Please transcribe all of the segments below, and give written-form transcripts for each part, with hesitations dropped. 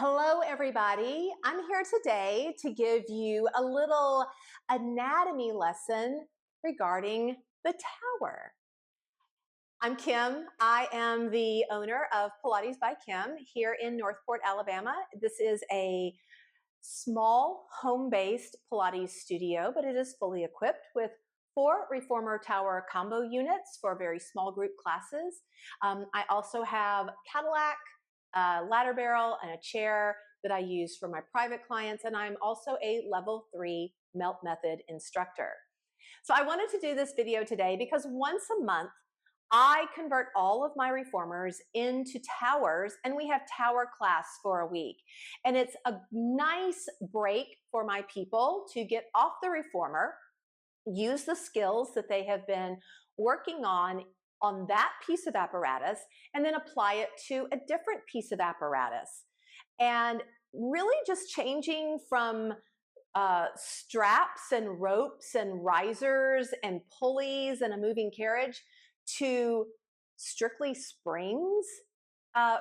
Hello, everybody. I'm here today to give you a little anatomy lesson regarding the tower. I'm Kim. I am the owner of Pilates by Kim here in Northport, Alabama. This is a small home-based Pilates studio, but it is fully equipped with 4 reformer tower combo units for very small group classes. I also have Cadillac, ladder barrel, and a chair that I use for my private clients, and I'm also a level 3 melt method instructor. So I wanted to do this video today because once a month I convert all of my reformers into towers, and we have tower class for a week. And it's a nice break for my people to get off the reformer, use the skills that they have been working on that piece of apparatus, and then apply it to a different piece of apparatus. And really just changing from straps and ropes and risers and pulleys and a moving carriage to strictly springs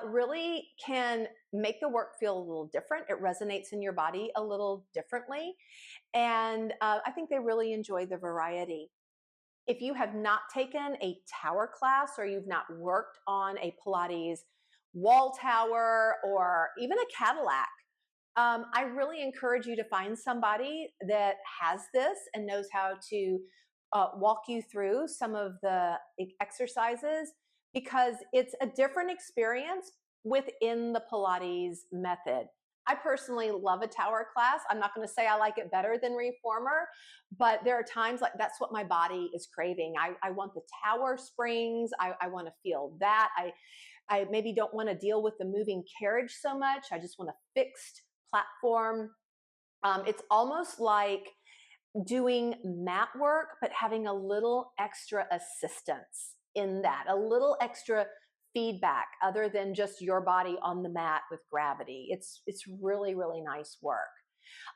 really can make the work feel a little different. It resonates in your body a little differently. And I think they really enjoy the variety. If you have not taken a tower class or you've not worked on a Pilates wall tower or even a Cadillac, I really encourage you to find somebody that has this and knows how to walk you through some of the exercises, because it's a different experience within the Pilates method. I personally love a tower class. I'm not going to say I like it better than reformer, but there are times like that's what my body is craving. I want the tower springs. I want to feel that. I maybe don't want to deal with the moving carriage so much. I just want a fixed platform. It's almost like doing mat work, but having a little extra assistance in that, a little extra feedback other than just your body on the mat with gravity. It's really, really nice work.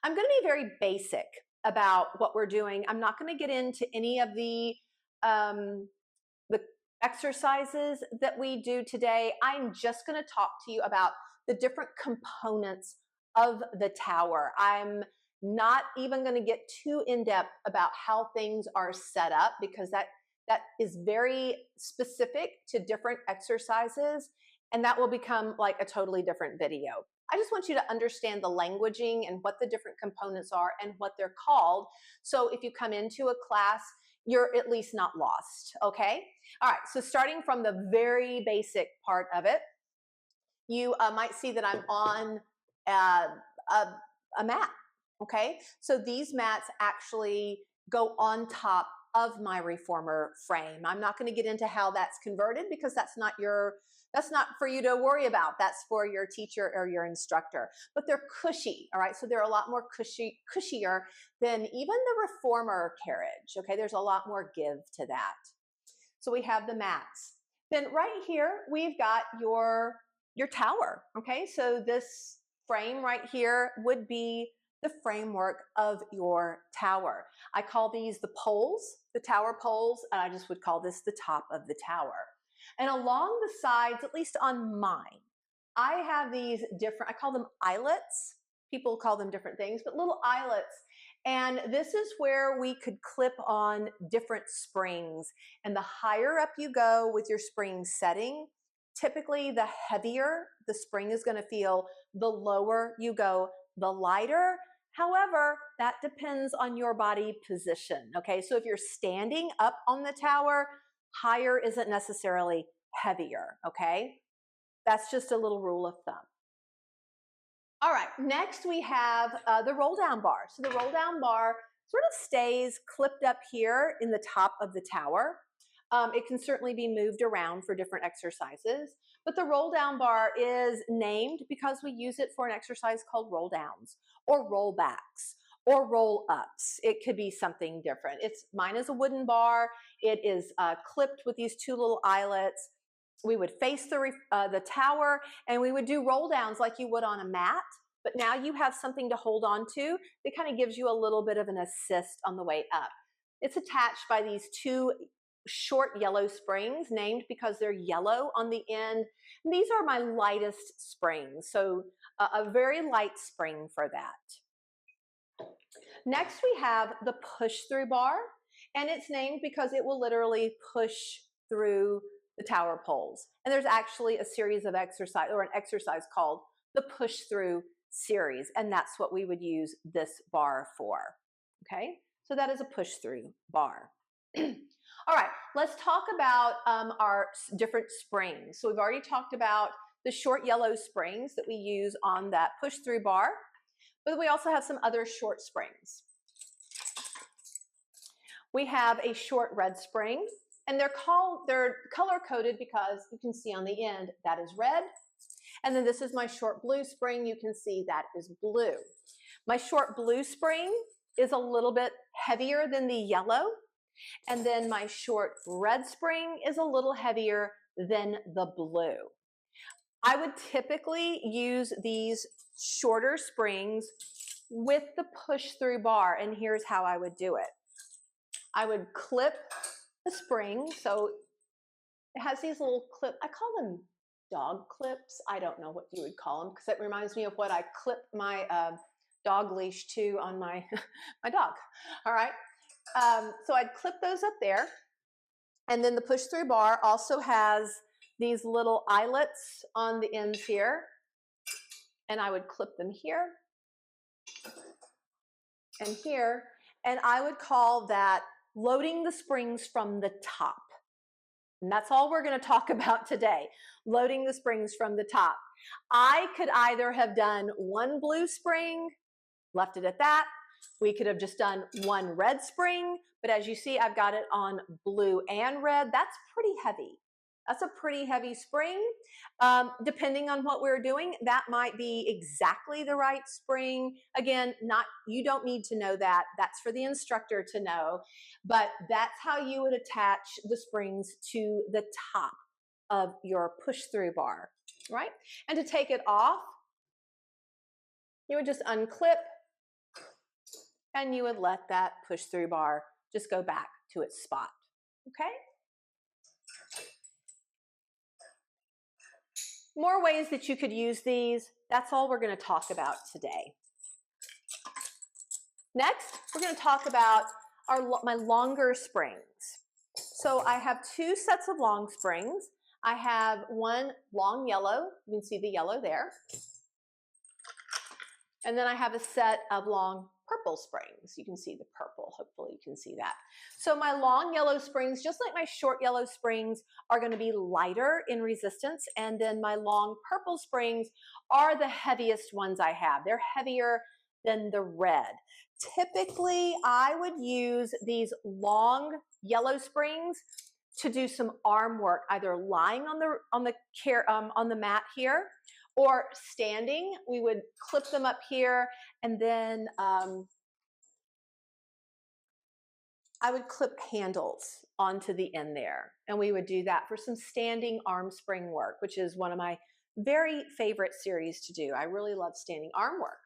I'm going to be very basic about what we're doing. I'm not going to get into any of the exercises that we do today. I'm just going to talk to you about the different components of the tower. I'm not even going to get too in depth about how things are set up, because that is very specific to different exercises, and that will become like a totally different video. I just want you to understand the languaging and what the different components are and what they're called. So if you come into a class, you're at least not lost, okay? All right, so starting from the very basic part of it, you might see that I'm on a mat, okay? So these mats actually go on top of my reformer frame. I'm not going to get into how that's converted because that's not for you to worry about. That's for your teacher or your instructor. But they're cushy, all right? So they're a lot more cushier than even the reformer carriage, okay? There's a lot more give to that. So we have the mats. Then right here, we've got your tower, okay? So this frame right here would be the framework of your tower. I call these the poles, the tower poles, and I just would call this the top of the tower. And along the sides, at least on mine, I have these different, I call them eyelets. People call them different things, but little eyelets. And this is where we could clip on different springs. And the higher up you go with your spring setting, typically the heavier the spring is going to feel. The lower you go, the lighter. However, that depends on your body position, okay? So if you're standing up on the tower, higher isn't necessarily heavier, okay? That's just a little rule of thumb. All right, next we have the roll down bar. So the roll down bar sort of stays clipped up here in the top of the tower. It can certainly be moved around for different exercises, but the roll down bar is named because we use it for an exercise called roll downs or roll backs or roll ups. It could be something different. Mine is a wooden bar. It is clipped with these 2 little eyelets. We would face the tower and we would do roll downs like you would on a mat, but now you have something to hold on to that kind of gives you a little bit of an assist on the way up. It's attached by these 2 short yellow springs, named because they're yellow on the end. And these are my lightest springs, so a very light spring for that. Next, we have the push-through bar, and it's named because it will literally push through the tower poles. And there's actually a series of exercise, or an exercise called the push-through series, and that's what we would use this bar for. Okay, so that is a push-through bar. All right, let's talk about our different springs. So we've already talked about the short yellow springs that we use on that push-through bar, but we also have some other short springs. We have a short red spring, and they're color-coded because you can see on the end that is red. And then this is my short blue spring. You can see that is blue. My short blue spring is a little bit heavier than the yellow. And then my short red spring is a little heavier than the blue. I would typically use these shorter springs with the push-through bar, and here's how I would do it. I would clip the spring, so it has these little clips. I call them dog clips. I don't know what you would call them, because it reminds me of what I clip my dog leash to on my my dog. All right, so I'd clip those up there, and then the push-through bar also has these little eyelets on the ends here, and I would clip them here and here, and I would call that loading the springs from the top. And that's all we're going to talk about today, loading the springs from the top. I could either have done one blue spring, left it at that. We could have just done one red spring, but as you see, I've got it on blue and red. That's pretty heavy. That's a pretty heavy spring. Depending on what we're doing, that might be exactly the right spring. Again, you don't need to know that. That's for the instructor to know. But that's how you would attach the springs to the top of your push-through bar, right? And to take it off, you would just unclip, and you would let that push-through bar just go back to its spot, okay? More ways that you could use these. That's all we're going to talk about today. Next, we're going to talk about my longer springs. So I have two sets of long springs. I have one long yellow. You can see the yellow there. And then I have a set of long purple springs. You can see the purple. Hopefully you can see that. So my long yellow springs, just like my short yellow springs, are going to be lighter in resistance. And then my long purple springs are the heaviest ones I have. They're heavier than the red. Typically, I would use these long yellow springs to do some arm work, either lying on the mat here, or standing. We would clip them up here, and then I would clip handles onto the end there. And we would do that for some standing arm spring work, which is one of my very favorite series to do. I really love standing arm work.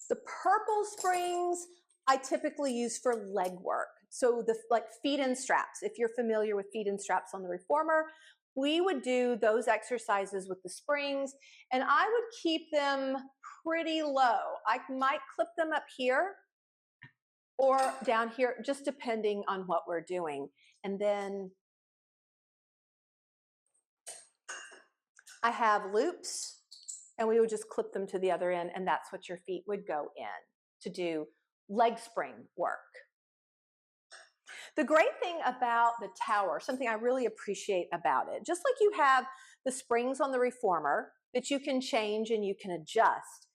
The purple springs I typically use for leg work. So like feet-in straps. If you're familiar with feet-in straps on the reformer, we would do those exercises with the springs, and I would keep them pretty low. I might clip them up here or down here, just depending on what we're doing. And then I have loops, and we would just clip them to the other end, and that's what your feet would go in to do leg spring work. The great thing about the tower, something I really appreciate about it, just like you have the springs on the reformer that you can change and you can adjust,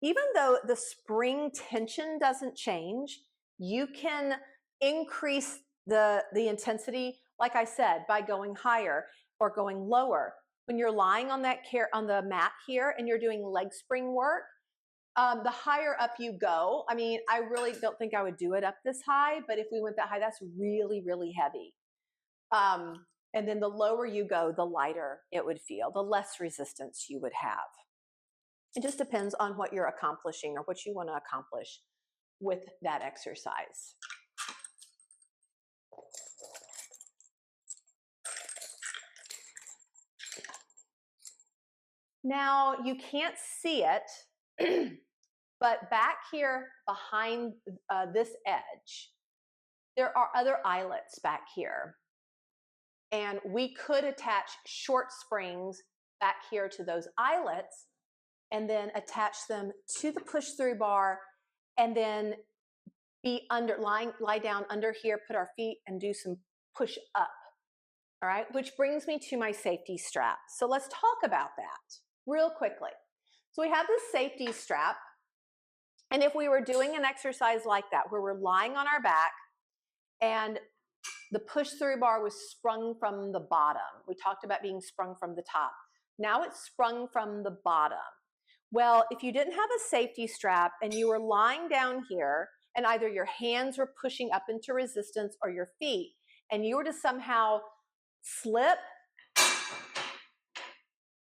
even though the spring tension doesn't change, you can increase the intensity, like I said, by going higher or going lower. When you're lying on the mat here and you're doing leg spring work, the higher up you go, I mean, I really don't think I would do it up this high, but if we went that high, that's really, really heavy. And then the lower you go, the lighter it would feel, the less resistance you would have. It just depends on what you're accomplishing or what you want to accomplish with that exercise. Now, you can't see it, but back here behind this edge, there are other eyelets back here. And we could attach short springs back here to those eyelets and then attach them to the push-through bar and then lie down under here, put our feet and do some push up. All right, which brings me to my safety strap. So let's talk about that real quickly. So we have this safety strap. And if we were doing an exercise like that, where we're lying on our back and the push-through bar was sprung from the bottom. We talked about being sprung from the top. Now it's sprung from the bottom. Well, if you didn't have a safety strap and you were lying down here and either your hands were pushing up into resistance or your feet, and you were to somehow slip,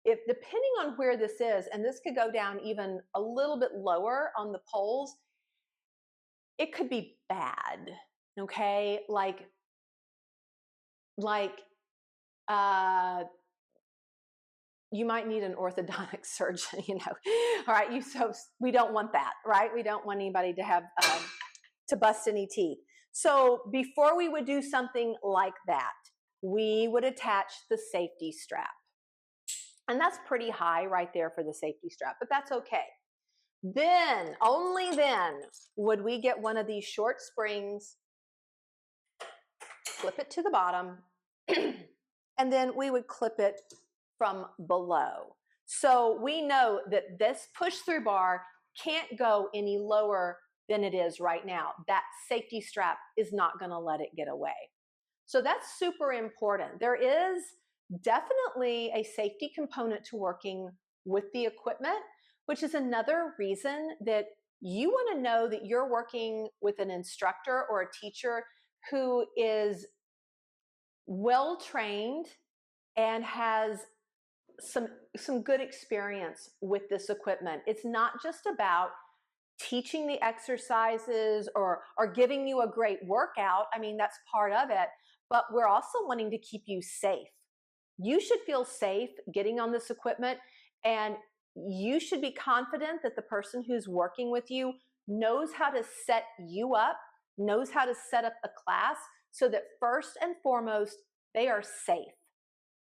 if depending on where this is, and this could go down even a little bit lower on the poles, it could be bad, okay? Like you might need an orthodontic surgeon, you know. All right, so we don't want that, right? We don't want anybody to have to bust any teeth. So before we would do something like that, we would attach the safety strap. And that's pretty high right there for the safety strap, but that's okay. Then, only then, would we get one of these short springs, clip it to the bottom, and then we would clip it from below. So we know that this push-through bar can't go any lower than it is right now. That safety strap is not going to let it get away. So that's super important. There is definitely a safety component to working with the equipment, which is another reason that you want to know that you're working with an instructor or a teacher who is well trained and has some good experience with this equipment. It's not just about teaching the exercises or giving you a great workout. I mean, that's part of it, but we're also wanting to keep you safe. You should feel safe getting on this equipment, and you should be confident that the person who's working with you knows how to set you up, knows how to set up a class so that first and foremost, they are safe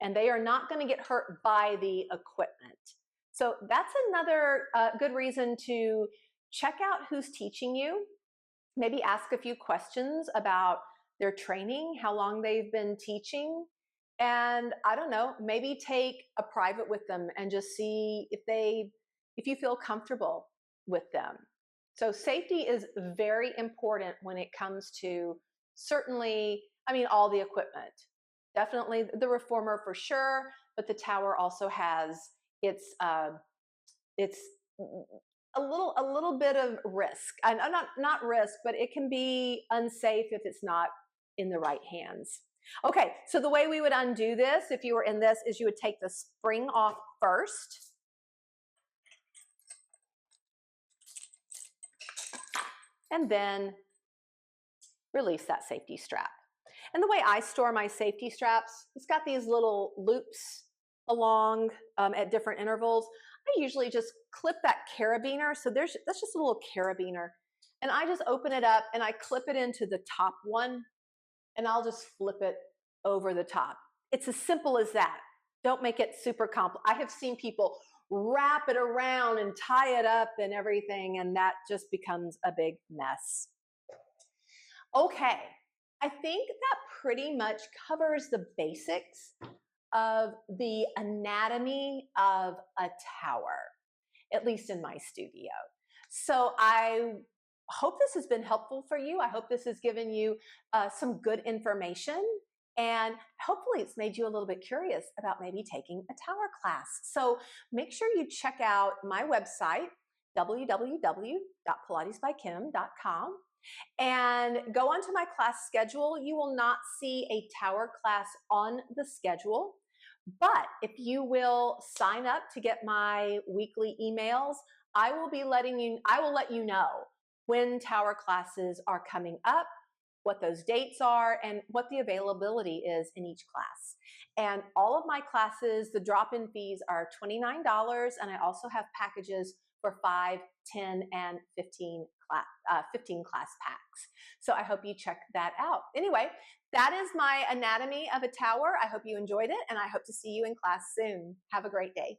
and they are not going to get hurt by the equipment. So that's another good reason to check out who's teaching you. Maybe ask a few questions about their training, how long they've been teaching, and I don't know, maybe take a private with them and just see if you feel comfortable with them. So safety is very important when it comes to certainly, I mean, all the equipment. Definitely the reformer for sure, but the tower also has its a little bit of risk. And not risk, but it can be unsafe if it's not in the right hands. Okay, so the way we would undo this, if you were in this, is you would take the spring off first. And then release that safety strap. And the way I store my safety straps, it's got these little loops along at different intervals. I usually just clip that carabiner. So that's just a little carabiner. And I just open it up and I clip it into the top one, and I'll just flip it over the top. It's as simple as that. Don't make it super complex. I have seen people wrap it around and tie it up and everything, and that just becomes a big mess. Okay, I think that pretty much covers the basics of the anatomy of a tower, at least in my studio. So I hope this has been helpful for you. I hope this has given you some good information, and hopefully it's made you a little bit curious about maybe taking a tower class. So make sure you check out my website, www.pilatesbykim.com, and go onto my class schedule. You will not see a tower class on the schedule, but if you will sign up to get my weekly emails, I will let you know when tower classes are coming up, what those dates are, and what the availability is in each class. And all of my classes, the drop-in fees are $29, and I also have packages for 5, 10, and 15 class packs. So I hope you check that out. Anyway, that is my anatomy of a tower. I hope you enjoyed it, and I hope to see you in class soon. Have a great day.